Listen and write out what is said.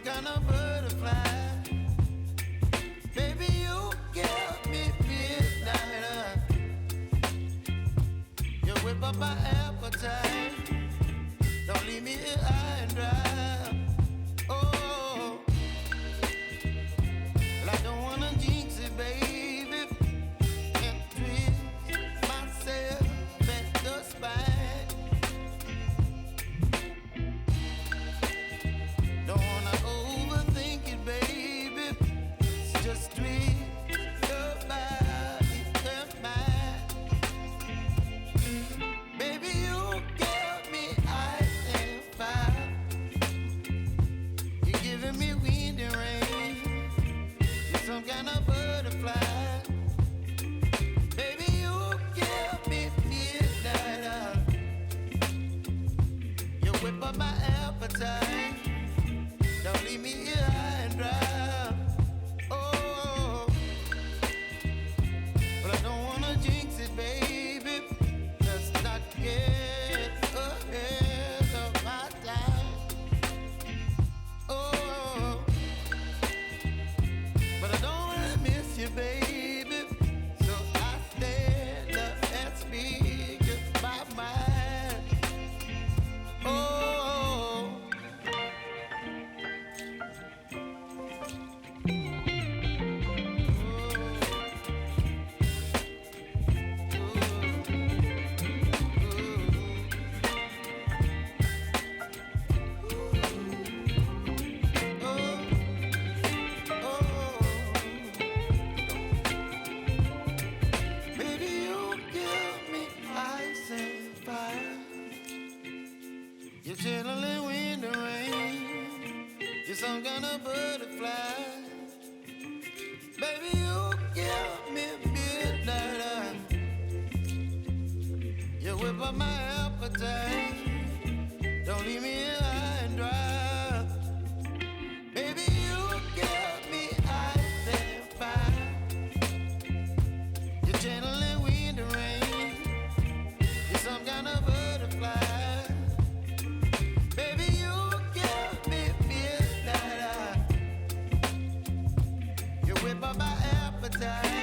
some kind of butterfly. Baby, you give me midnight. You whip up my appetite. Don't leave me here high and dry. Oh, well, I don't wanna jinx it, baby, and twist myself at the spine. Don't wanna overthink it, baby. It's just twist your body and mine. Baby, you give me ice and fire. You're giving me wind and rain. You're some kind of butterfly. Baby, you give me midnight. You whip up my appetite. Don't leave me here high and dry. Oh, but I don't wanna jinx it, baby. Let's not get ahead of my time. Oh, but I don't wanna miss you, baby. So I stand up and speak my mind. Oh. Baby, you give me ice and fire. You're chilling wind and rain. You're some kind of butterfly. Baby, you give me midnight. You whip up my appetite. Don't leave me here high and dry. Baby, you give me ice and fire. You're channeling wind and rain. You're some kind of butterfly. Baby, you give me midnight. You whip up my appetite.